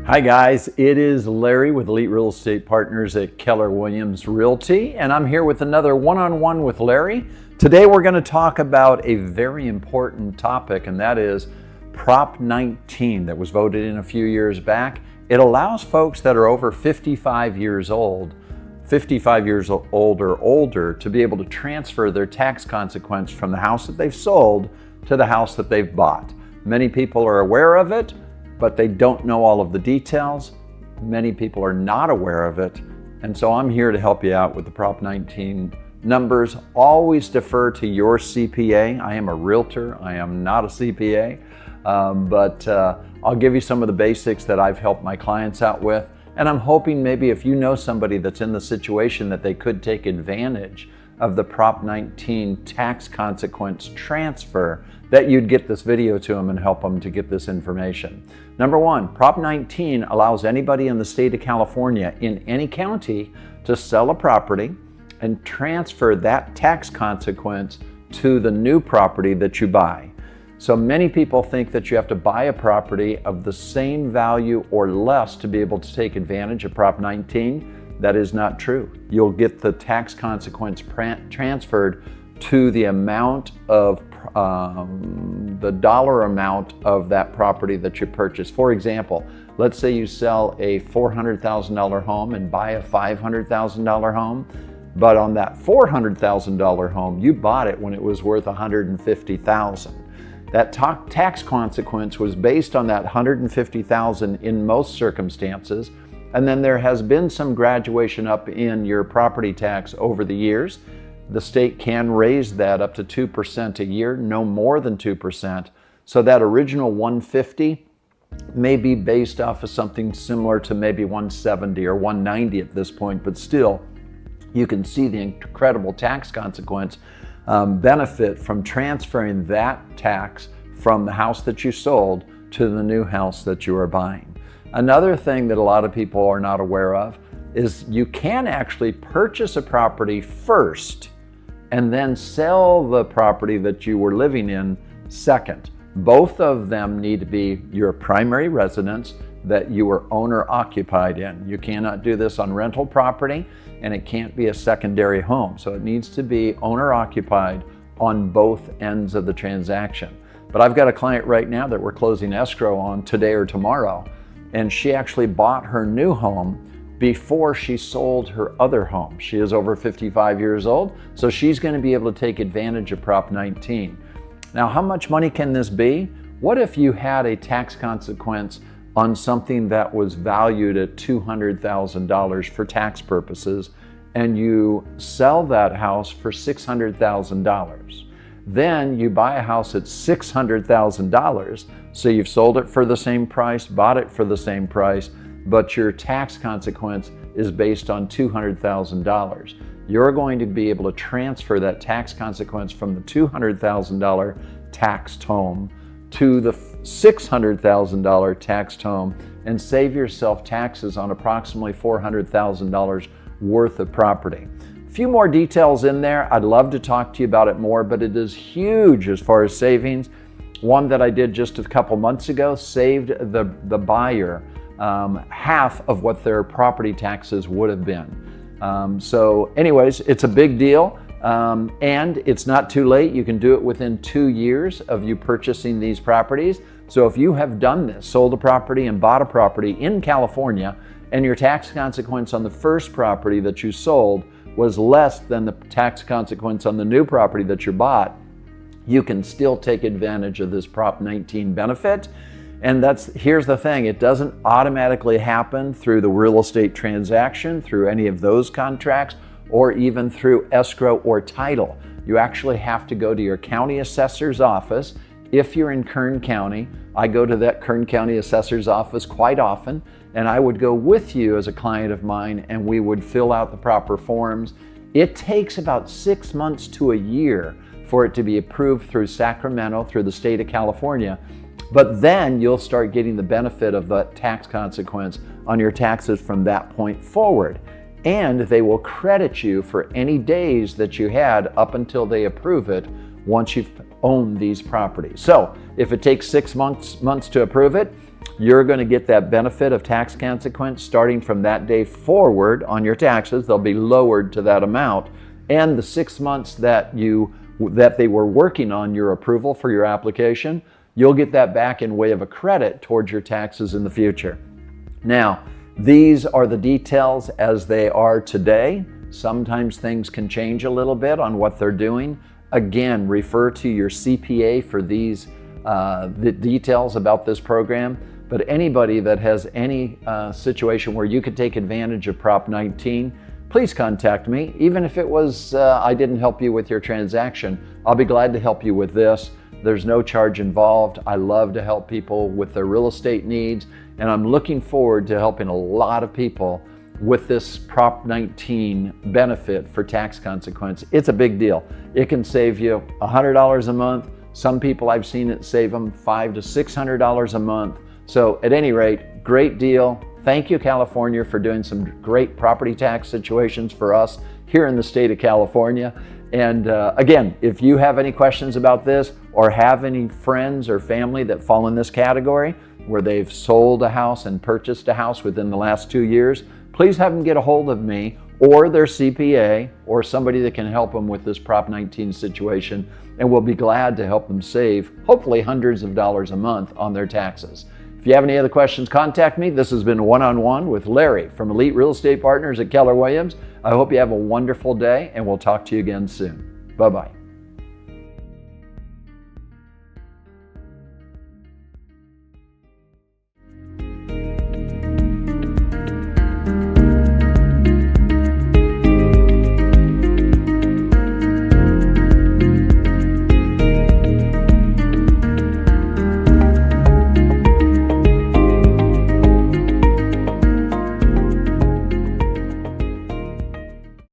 Hi guys, it is Larry with Elite Real Estate Partners at Keller Williams Realty, and I'm here with another one-on-one with Larry. Today we're going to talk about a very important topic, and that is Prop 19 that was voted in a few years back. It allows folks that are over 55 years old or older, to be able to transfer their tax consequence from the house that they've sold to the house that they've bought. Many people are aware of it, but they don't know all of the details. Many people are not aware of it. And so I'm here to help you out with the Prop 19 numbers. Always defer to your CPA. I am a realtor, I am not a CPA, but I'll give you some of the basics that I've helped my clients out with. And I'm hoping maybe if you know somebody that's in the situation that they could take advantage of the Prop 19 tax consequence transfer, that you'd get this video to them and help them to get this information. Number one, Prop 19 allows anybody in the state of California in any county to sell a property and transfer that tax consequence to the new property that you buy. So many people think that you have to buy a property of the same value or less to be able to take advantage of Prop 19. That is not true. You'll get the tax consequence transferred to the amount of the dollar amount of that property that you purchase. For example, let's say you sell a $400,000 home and buy a $500,000 home, but on that $400,000 home, you bought it when it was worth $150,000. That tax consequence was based on that $150,000 in most circumstances, and then there has been some graduation up in your property tax over the years. The state can raise that up to 2% a year, no more than 2%. So that original 150 may be based off of something similar to maybe 170 or 190 at this point, but still, you can see the incredible tax consequence benefit from transferring that tax from the house that you sold to the new house that you are buying. Another thing that a lot of people are not aware of is you can actually purchase a property first and then sell the property that you were living in second. Both of them need to be your primary residence that you were owner occupied in. You cannot do this on rental property, and it can't be a secondary home. So it needs to be owner occupied on both ends of the transaction. But I've got a client right now that we're closing escrow on today or tomorrow, and she actually bought her new home before she sold her other home. She is over 55 years old, so she's going to be able to take advantage of Prop 19. Now, how much money can this be? What if you had a tax consequence on something that was valued at $200,000 for tax purposes, and you sell that house for $600,000? Then you buy a house at $600,000, so you've sold it for the same price, bought it for the same price, but your tax consequence is based on $200,000. You're going to be able to transfer that tax consequence from the $200,000 taxed home to the $600,000 taxed home and save yourself taxes on approximately $400,000 worth of property. A few more details in there. I'd love to talk to you about it more, but it is huge as far as savings. One that I did just a couple months ago saved the buyer half of what their property taxes would have been. So anyways, it's a big deal, and it's not too late. You can do it within 2 years of you purchasing these properties. So if you have done this, sold a property and bought a property in California, and your tax consequence on the first property that you sold was less than the tax consequence on the new property that you bought, you can still take advantage of this Prop 19 benefit. And here's the thing, it doesn't automatically happen through the real estate transaction, through any of those contracts, or even through escrow or title. You actually have to go to your county assessor's office. If you're in Kern County, I go to that Kern County assessor's office quite often, and I would go with you as a client of mine, and we would fill out the proper forms. It takes about 6 months to a year for it to be approved through Sacramento, through the state of California. But then you'll start getting the benefit of that tax consequence on your taxes from that point forward. And they will credit you for any days that you had up until they approve it once you've owned these properties. So if it takes 6 months to approve it, you're going to get that benefit of tax consequence starting from that day forward on your taxes. They'll be lowered to that amount. And the 6 months that they were working on your approval for your application, you'll get that back in way of a credit towards your taxes in the future. Now, these are the details as they are today. Sometimes things can change a little bit on what they're doing. Again, refer to your CPA for these the details about this program. But anybody that has any situation where you could take advantage of Prop 19, please contact me. Even if it was I didn't help you with your transaction, I'll be glad to help you with this. There's no charge involved. I love to help people with their real estate needs, and I'm looking forward to helping a lot of people with this Prop 19 benefit for tax consequence. It's a big deal. It can save you $100 a month. Some people I've seen it save them $500 to $600 a month. So at any rate, great deal. Thank you, California, for doing some great property tax situations for us here in the state of California. And again, if you have any questions about this or have any friends or family that fall in this category where they've sold a house and purchased a house within the last 2 years, please have them get a hold of me or their CPA or somebody that can help them with this Prop 19 situation, and we'll be glad to help them save hopefully hundreds of dollars a month on their taxes. If you have any other questions, contact me. This has been One-on-One with Larry from Elite Real Estate Partners at Keller Williams. I hope you have a wonderful day, and we'll talk to you again soon. Bye-bye.